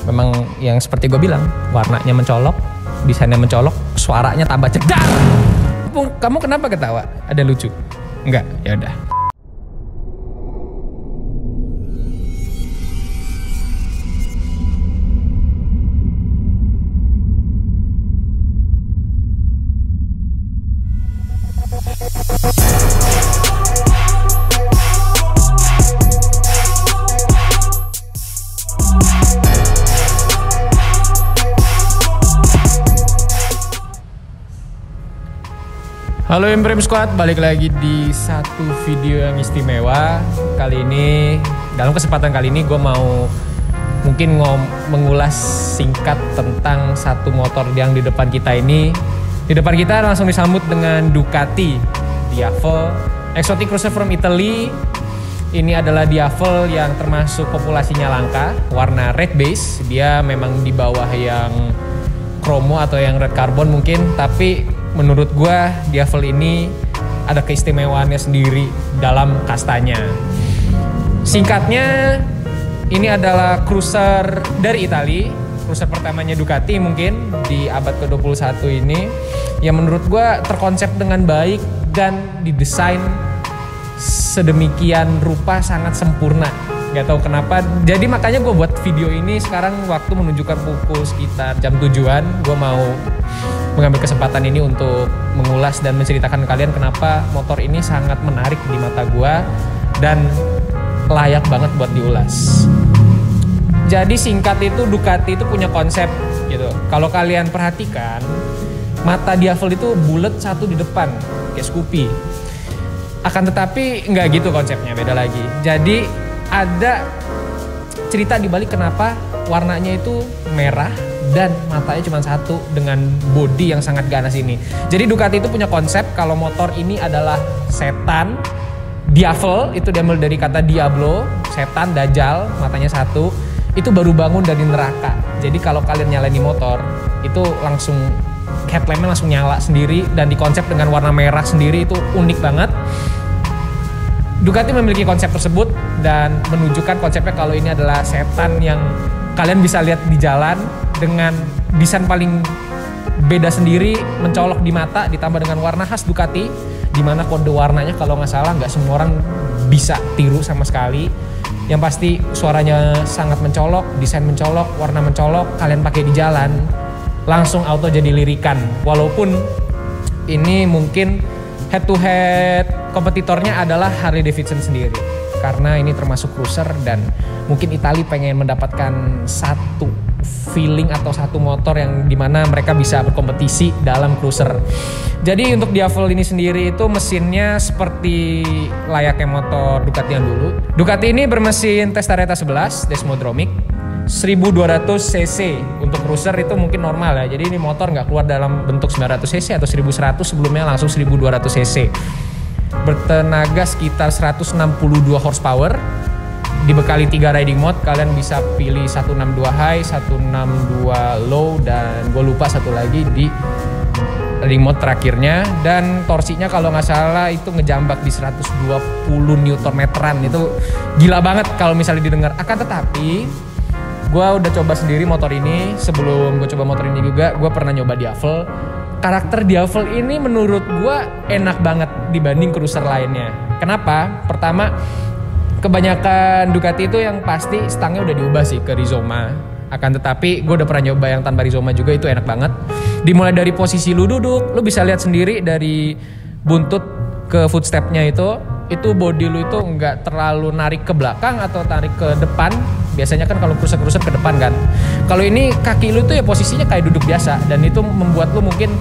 memang yang seperti gue bilang, warnanya mencolok, desainnya mencolok, suaranya tambah cedar. Kamu kenapa ketawa? Ada lucu? Enggak, ya udah. Halo Imprem Squad, balik lagi di satu video yang istimewa. Kali ini, dalam kesempatan kali ini gue mau mungkin mengulas singkat tentang satu motor yang di depan kita ini. Di depan kita langsung disambut dengan Ducati Diavel Exotic Cruiser from Italy. Ini adalah Diavel yang termasuk populasinya langka, warna red base. Dia memang di bawah yang chromo atau yang red carbon mungkin, tapi menurut gua Diavel ini ada keistimewaannya sendiri dalam kastanya. Singkatnya, ini adalah cruiser dari Italia, cruiser pertamanya Ducati mungkin di abad ke-21 ini, yang menurut gua terkonsep dengan baik dan didesain sedemikian rupa sangat sempurna. Gak tahu kenapa, jadi makanya gue buat video ini sekarang waktu menunjukkan pukul sekitar jam 7-an. Gue mau mengambil kesempatan ini untuk mengulas dan menceritakan ke kalian kenapa motor ini sangat menarik di mata gue dan layak banget buat diulas. Jadi singkat itu, Ducati itu punya konsep gitu. Kalau kalian perhatikan, mata Diavel itu bulat satu di depan kayak Scoopy. Akan tetapi nggak gitu konsepnya, beda lagi. Jadi ada cerita di balik kenapa warnanya itu merah dan matanya cuma satu dengan bodi yang sangat ganas ini. Jadi Ducati itu punya konsep kalau motor ini adalah setan. Diavel itu diambil dari kata Diablo, setan, dajjal, matanya satu. Itu baru bangun dari neraka. Jadi kalau kalian nyalain motor itu langsung headlampnya langsung nyala sendiri dan dikonsep dengan warna merah sendiri, itu unik banget. Ducati memiliki konsep tersebut dan menunjukkan konsepnya kalau ini adalah setan yang kalian bisa lihat di jalan dengan desain paling beda sendiri, mencolok di mata, ditambah dengan warna khas Ducati, di mana kode warnanya kalau nggak salah nggak semua orang bisa tiru sama sekali. Yang pasti suaranya sangat mencolok, desain mencolok, warna mencolok, kalian pakai di jalan langsung auto jadi lirikan. Walaupun ini mungkin head to head kompetitornya adalah Harley Davidson sendiri, karena ini termasuk cruiser dan mungkin Italia pengen mendapatkan satu feeling atau satu motor yang dimana mereka bisa berkompetisi dalam cruiser. Jadi untuk Diavel ini sendiri itu mesinnya seperti layaknya motor Ducati yang dulu. Ducati ini bermesin Testareta 11 Desmodromic 1200 cc. Untuk cruiser itu mungkin normal ya. Jadi ini motor nggak keluar dalam bentuk 900 cc atau 1100, sebelumnya langsung 1200 cc. Bertenaga sekitar 162 horsepower. Dibekali 3 riding mode, kalian bisa pilih 162 high, 162 low, dan gue lupa satu lagi di riding mode terakhirnya. Dan torsinya kalau nggak salah itu ngejambak di 120 Nm. Itu gila banget kalau misalnya didengar. Akan tetapi gue udah coba sendiri motor ini. Sebelum gue coba motor ini juga, gue pernah nyoba Diavel. Karakter Diavel ini menurut gue enak banget dibanding cruiser lainnya. Kenapa? Pertama, kebanyakan Ducati itu yang pasti stangnya udah diubah sih ke Rizoma. Akan tetapi gue udah pernah nyoba yang tanpa Rizoma juga, itu enak banget. Dimulai dari posisi lu duduk, lu bisa lihat sendiri dari buntut ke footstepnya itu body lu itu nggak terlalu narik ke belakang atau tarik ke depan. Biasanya kan kalau cruiser ke depan kan. Kalau ini kaki lu tuh ya posisinya kayak duduk biasa, dan itu membuat lu mungkin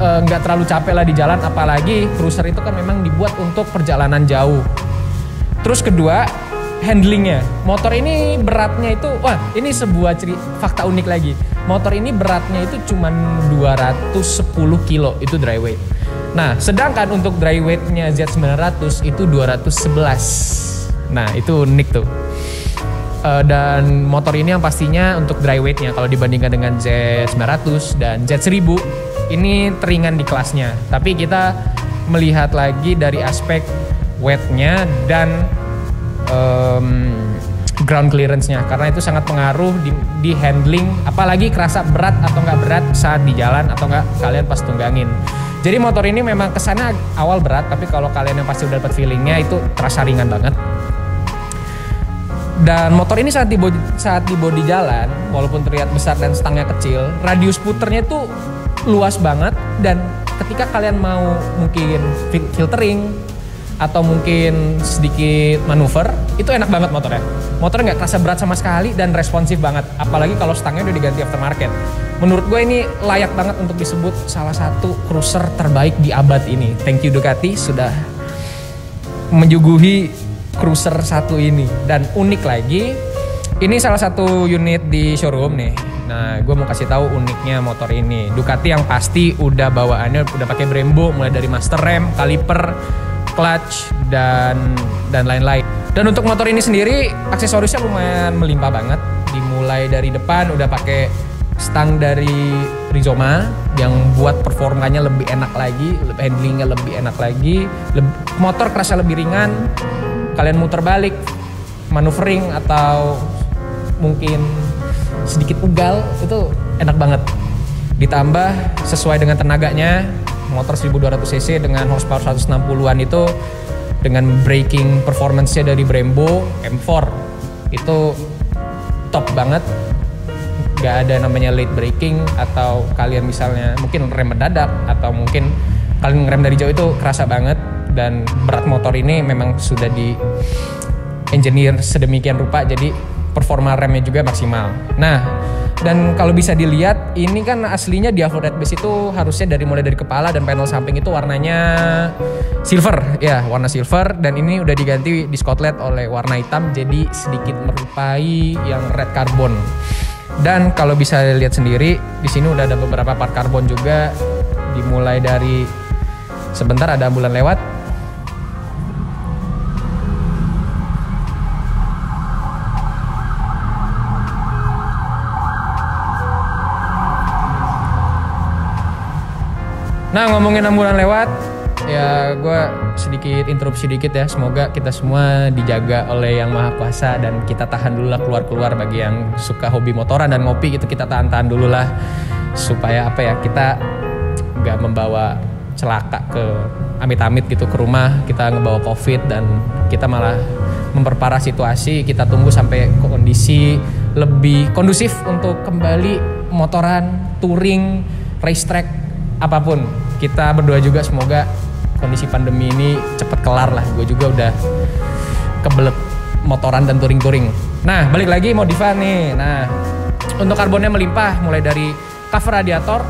nggak terlalu capek lah di jalan. Apalagi cruiser itu kan memang dibuat untuk perjalanan jauh. Terus kedua, handlingnya. Motor ini beratnya itu, wah ini sebuah fakta unik lagi. Motor ini beratnya itu cuma 210 kilo, itu dry weight. Nah, sedangkan untuk dry weightnya Z900 itu 211. Nah, itu unik tuh. Dan motor ini yang pastinya untuk dry weightnya kalau dibandingkan dengan Z900 dan Z1000 ini teringan di kelasnya. Tapi kita melihat lagi dari aspek weightnya dan ground clearance-nya, karena itu sangat pengaruh di handling, apalagi kerasa berat atau nggak berat saat di jalan atau nggak kalian pas tunggangin. Jadi motor ini memang kesannya awal berat, tapi kalau kalian yang pasti udah dapat feelingnya itu terasa ringan banget. Dan motor ini saat di bodi jalan, walaupun terlihat besar dan stangnya kecil, radius puternya itu luas banget, dan ketika kalian mau mungkin filtering atau mungkin sedikit manuver, itu enak banget motornya. Motornya nggak kerasa berat sama sekali dan responsif banget, apalagi kalau stangnya udah diganti aftermarket. Menurut gue ini layak banget untuk disebut salah satu cruiser terbaik di abad ini. Thank you Ducati sudah menyuguhi cruiser satu ini. Dan unik lagi, ini salah satu unit di showroom nih. Nah, gue mau kasih tahu uniknya motor ini. Ducati yang pasti udah bawaannya udah pakai Brembo, mulai dari master rem, kaliper, clutch, dan lain-lain. Dan untuk motor ini sendiri aksesorisnya lumayan melimpah banget. Dimulai dari depan udah pakai stang dari Rizoma yang buat performanya lebih enak lagi, handlingnya lebih enak lagi, motor kerasa lebih ringan. Kalian muter balik, maneuvering atau mungkin sedikit ugal itu enak banget. Ditambah sesuai dengan tenaganya, motor 1200 cc dengan horsepower 160-an itu dengan braking performance-nya dari Brembo M4 itu top banget. Gak ada namanya late braking atau kalian misalnya mungkin rem mendadak atau mungkin kalian ngerem dari jauh itu kerasa banget. Dan berat motor ini memang sudah di engineer sedemikian rupa jadi performa remnya juga maksimal. Nah, dan kalau bisa dilihat ini kan aslinya Diavol Red Base itu harusnya mulai dari kepala dan panel samping itu warnanya silver, ya warna silver, dan ini udah diganti di Scotland oleh warna hitam jadi sedikit menyerupai yang red carbon. Dan kalau bisa lihat sendiri di sini udah ada beberapa part karbon juga, dimulai dari sebentar ada ambulan lewat. Nah, ngomongin ambulan lewat, ya gue sedikit interupsi dikit ya. Semoga kita semua dijaga oleh Yang Maha Kuasa dan kita tahan dulu lah keluar-keluar. Bagi yang suka hobi motoran dan ngopi gitu, kita tahan-tahan dulu lah supaya kita nggak membawa celaka ke amit-amit gitu ke rumah, kita ngebawa COVID dan kita malah memperparah situasi. Kita tunggu sampai kondisi lebih kondusif untuk kembali motoran, touring, racetrack, apapun. Kita berdoa juga semoga kondisi pandemi ini cepet kelar lah. Gue juga udah kebelet motoran dan touring-touring. Nah, balik lagi modifan nih. Nah, untuk karbonnya melimpah, mulai dari cover radiator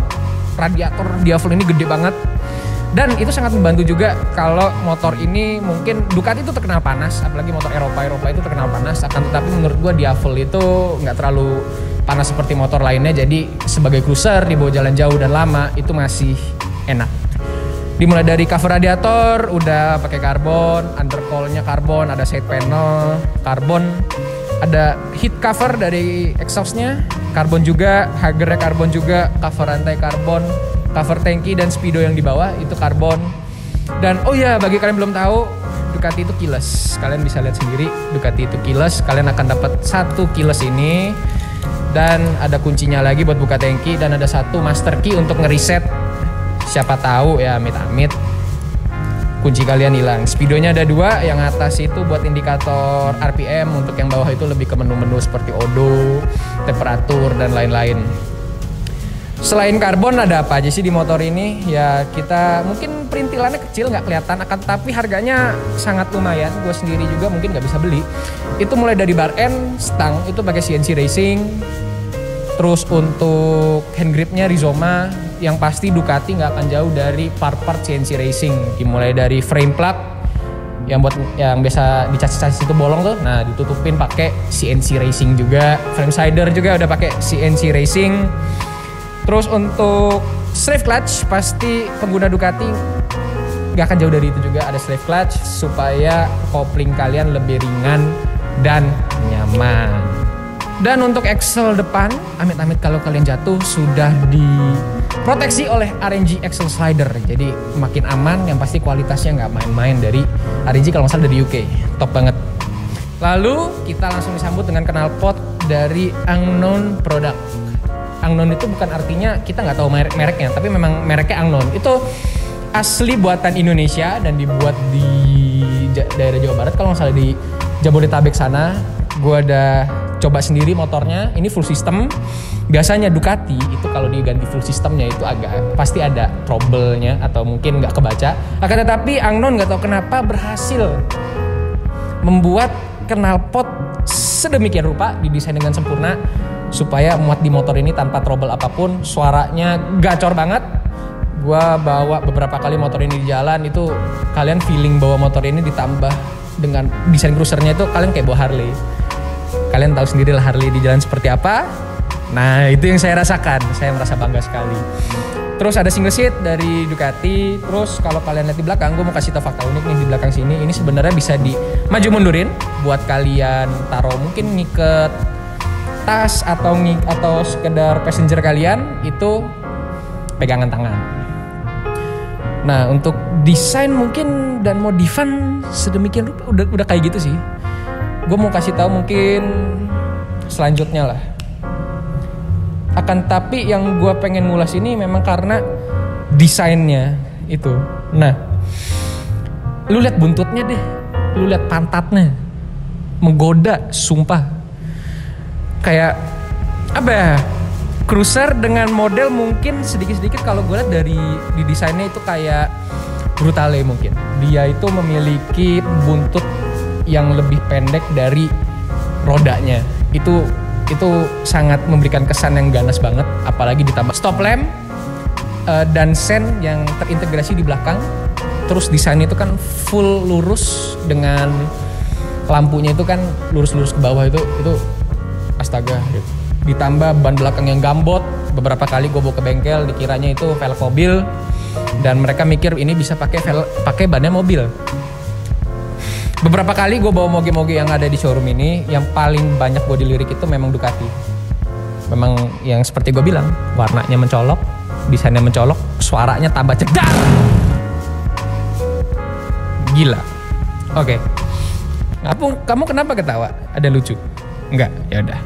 Diavol ini gede banget. Dan itu sangat membantu juga kalau motor ini mungkin Ducati itu terkenal panas, apalagi motor Eropa itu terkenal panas. Akan tetapi menurut gue Diavol itu nggak terlalu panas seperti motor lainnya. Jadi sebagai cruiser dibawa jalan jauh dan lama itu masih enak. Dimulai dari cover radiator udah pakai karbon, undercoil-nya karbon, ada side panel karbon, ada heat cover dari exhaust-nya karbon juga, hagernya karbon juga, cover rantai karbon, cover tangki dan speedo yang di bawah itu karbon. Dan oh ya, bagi kalian belum tahu, Ducati itu keyless. Kalian bisa lihat sendiri, Ducati itu keyless. Kalian akan dapat satu keyless ini dan ada kuncinya lagi buat buka tangki dan ada satu master key untuk ngereset. Siapa tahu ya amit-amit kunci kalian hilang. Speedonya ada 2, yang atas itu buat indikator RPM, untuk yang bawah itu lebih ke menu-menu seperti odo, temperatur dan lain-lain. Selain karbon ada apa aja sih di motor ini? Ya kita mungkin perintilannya kecil nggak kelihatan, akan tapi harganya sangat lumayan. Gue sendiri juga mungkin nggak bisa beli. Itu mulai dari bar end, stang itu pakai CNC Racing. Terus untuk hand gripnya Rizoma, yang pasti Ducati nggak akan jauh dari part-part CNC Racing. Dimulai dari frame plug yang biasa di chassis itu bolong tuh, nah ditutupin pakai CNC Racing juga. Frame sider juga udah pakai CNC Racing. Terus untuk slave clutch pasti pengguna Ducati gak akan jauh dari itu juga, ada slave clutch supaya kopling kalian lebih ringan dan nyaman. Dan untuk axle depan, amit-amit kalau kalian jatuh sudah diproteksi oleh RNG axle slider, jadi makin aman. Yang pasti kualitasnya nggak main-main dari RNG, kalau nggak salah dari UK, top banget. Lalu kita langsung disambut dengan knalpot dari Unknown Product. Unknown itu bukan artinya kita nggak tahu mereknya, tapi memang mereknya Unknown. Itu asli buatan Indonesia dan dibuat di daerah Jawa Barat, kalau nggak salah di Jabodetabek sana. Gue udah coba sendiri motornya, ini full system. Biasanya Ducati itu kalau diganti full systemnya itu agak pasti ada trouble-nya atau mungkin nggak kebaca. Akan tetapi Unknown nggak tahu kenapa berhasil membuat knalpot sedemikian rupa, didesain dengan sempurna supaya muat di motor ini tanpa trouble apapun. Suaranya gacor banget. Gua bawa beberapa kali motor ini di jalan, itu kalian feeling bawa motor ini ditambah dengan desain cruisernya itu kalian kayak bawa Harley. Kalian tahu sendiri lah Harley di jalan seperti apa. Nah itu yang saya rasakan, saya merasa bangga sekali. Terus ada single seat dari Ducati. Terus kalau kalian lihat di belakang, gue mau kasih tau fakta unik nih di belakang sini. Ini sebenarnya bisa di maju mundurin buat kalian taruh, mungkin ngiket tas atau sekedar passenger kalian itu pegangan tangan. Nah untuk desain mungkin dan modifan sedemikian rupa udah kayak gitu sih. Gue mau kasih tahu mungkin selanjutnya lah. Akan tapi yang gue pengen ngulas ini memang karena desainnya itu. Nah, lu lihat buntutnya deh, lu lihat pantatnya, menggoda, sumpah. Kayak apa ya? Cruiser dengan model mungkin sedikit-sedikit kalau gue lihat dari di desainnya itu kayak Brutale mungkin. Dia itu memiliki buntut yang lebih pendek dari rodanya. Itu sangat memberikan kesan yang ganas banget, apalagi ditambah stop lamp dan sen yang terintegrasi di belakang. Terus desainnya itu kan full lurus dengan lampunya itu kan lurus-lurus ke bawah, itu astaga gitu. Ditambah ban belakang yang gambot, beberapa kali gue bawa ke bengkel dikiranya itu velg mobil dan mereka mikir ini bisa pakai bannya mobil. Beberapa kali gue bawa moge-moge yang ada di showroom ini, yang paling banyak gue dilirik itu memang Ducati. Memang yang seperti gue bilang, warnanya mencolok, desainnya mencolok, suaranya tambah cedar. Gila. Oke. Kamu kenapa ketawa? Ada lucu? Enggak? Ya udah.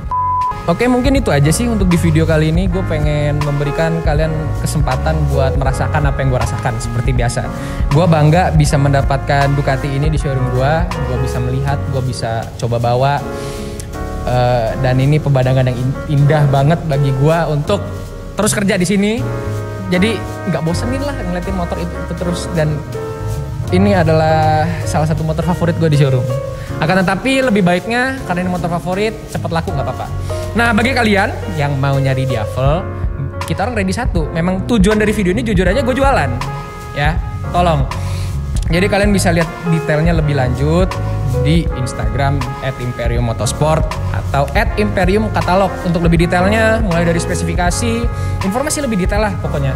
Oke, mungkin itu aja sih untuk di video kali ini. Gue pengen memberikan kalian kesempatan buat merasakan apa yang gue rasakan seperti biasa. Gue bangga bisa mendapatkan Ducati ini di showroom gue. Gue bisa melihat, gue bisa coba bawa. Dan ini pemandangan yang indah banget bagi gue untuk terus kerja di sini. Jadi nggak bosenin lah ngeliatin motor itu terus. Dan ini adalah salah satu motor favorit gue di showroom. Akan tetapi lebih baiknya karena ini motor favorit, cepat laku nggak apa-apa. Nah bagi kalian yang mau nyari Diavel, kita orang ready satu. Memang tujuan dari video ini jujur aja gue jualan, ya. Tolong. Jadi kalian bisa lihat detailnya lebih lanjut di Instagram @imperiummotorsport atau @imperiumkatalog untuk lebih detailnya, mulai dari spesifikasi, informasi lebih detail lah pokoknya.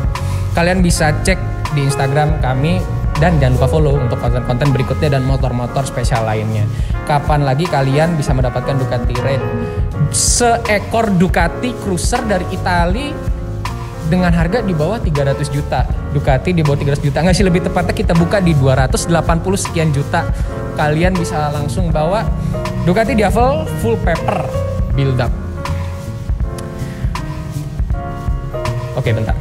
Kalian bisa cek di Instagram kami. Dan jangan lupa follow untuk konten-konten berikutnya dan motor-motor spesial lainnya. Kapan lagi kalian bisa mendapatkan Ducati Red? Seekor Ducati Cruiser dari Italia dengan harga di bawah 300 juta. Ducati di bawah 300 juta. Nggak sih, lebih tepatnya kita buka di 280 sekian juta. Kalian bisa langsung bawa Ducati Diavel full paper build up. Oke, bentar.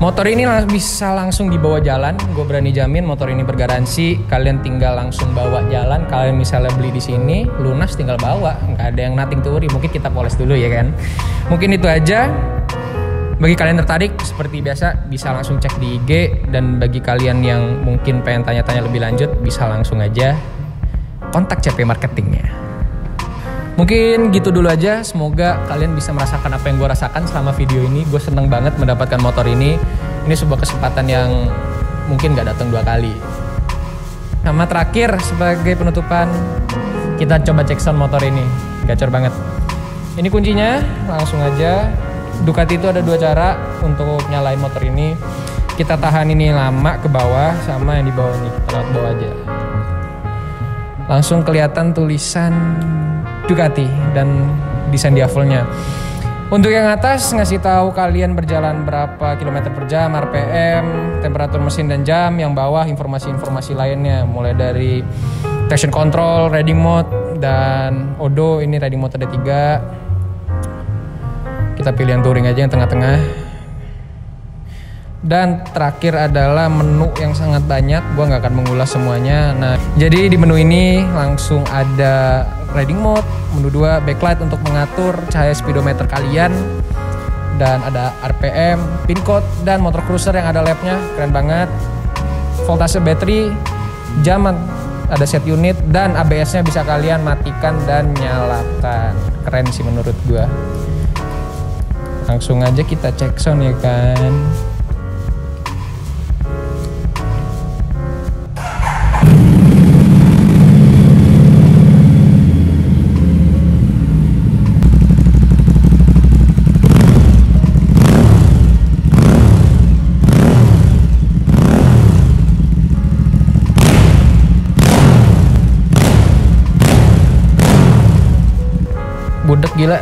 Motor ini bisa langsung dibawa jalan, gue berani jamin motor ini bergaransi. Kalian tinggal langsung bawa jalan. Kalian misalnya beli di sini, lunas tinggal bawa, nggak ada yang nothing to worry. Mungkin kita poles dulu ya kan. Mungkin itu aja. Bagi kalian tertarik, seperti biasa bisa langsung cek di IG. Dan bagi kalian yang mungkin pengen tanya-tanya lebih lanjut, bisa langsung aja kontak CP Marketingnya. Mungkin gitu dulu aja, semoga kalian bisa merasakan apa yang gue rasakan selama video ini. Gue seneng banget mendapatkan motor ini. Ini sebuah kesempatan yang mungkin gak datang 2 kali. Sama terakhir sebagai penutupan, kita coba cek sound motor ini. Gacor banget. Ini kuncinya, langsung aja. Ducati itu ada 2 cara untuk nyalain motor ini. Kita tahan ini lama ke bawah, sama yang di bawah nih, kita lewat bawah aja. Langsung kelihatan tulisan Ducati dan desain Diavelnya. Untuk yang atas ngasih tahu kalian berjalan berapa kilometer per jam, RPM, temperatur mesin dan jam. Yang bawah informasi-informasi lainnya, mulai dari traction control, riding mode, dan odo. Ini riding mode ada 3. Kita pilih yang touring aja, yang tengah-tengah. Dan terakhir adalah menu yang sangat banyak, gua nggak akan mengulas semuanya. Nah, jadi di menu ini langsung ada riding mode, menu 2 backlight untuk mengatur cahaya speedometer kalian, dan ada RPM, pin code, dan motor cruiser yang ada labnya, keren banget. Voltase baterai, jam ada set unit, dan ABS-nya bisa kalian matikan dan nyalakan. Keren sih menurut gua. Langsung aja kita cek sound ya kan. Budek gila,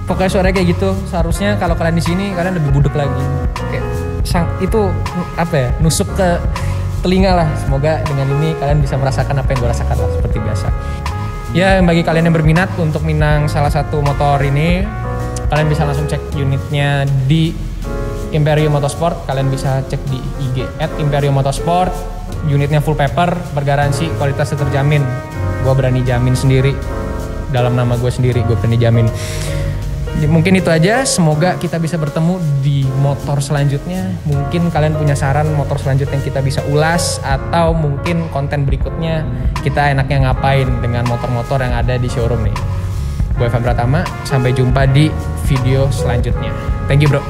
pokoknya suaranya kayak gitu. Seharusnya kalau kalian di sini kalian lebih budek lagi. Kayak itu apa ya, nusuk ke telinga lah. Semoga dengan ini kalian bisa merasakan apa yang gue rasakan lah, seperti biasa. Ya, bagi kalian yang berminat untuk minang salah satu motor ini, kalian bisa langsung cek unitnya di Imperium Motorsport. Kalian bisa cek di IG @imperiummotorsport. Unitnya full paper, bergaransi, kualitasnya terjamin. Gue berani jamin sendiri. Dalam nama gue sendiri, gue berani jamin. Mungkin itu aja, semoga kita bisa bertemu di motor selanjutnya. Mungkin kalian punya saran motor selanjutnya yang kita bisa ulas, atau mungkin konten berikutnya kita enaknya ngapain dengan motor-motor yang ada di showroom nih. Gue Evan Pratama, sampai jumpa di video selanjutnya. Thank you bro.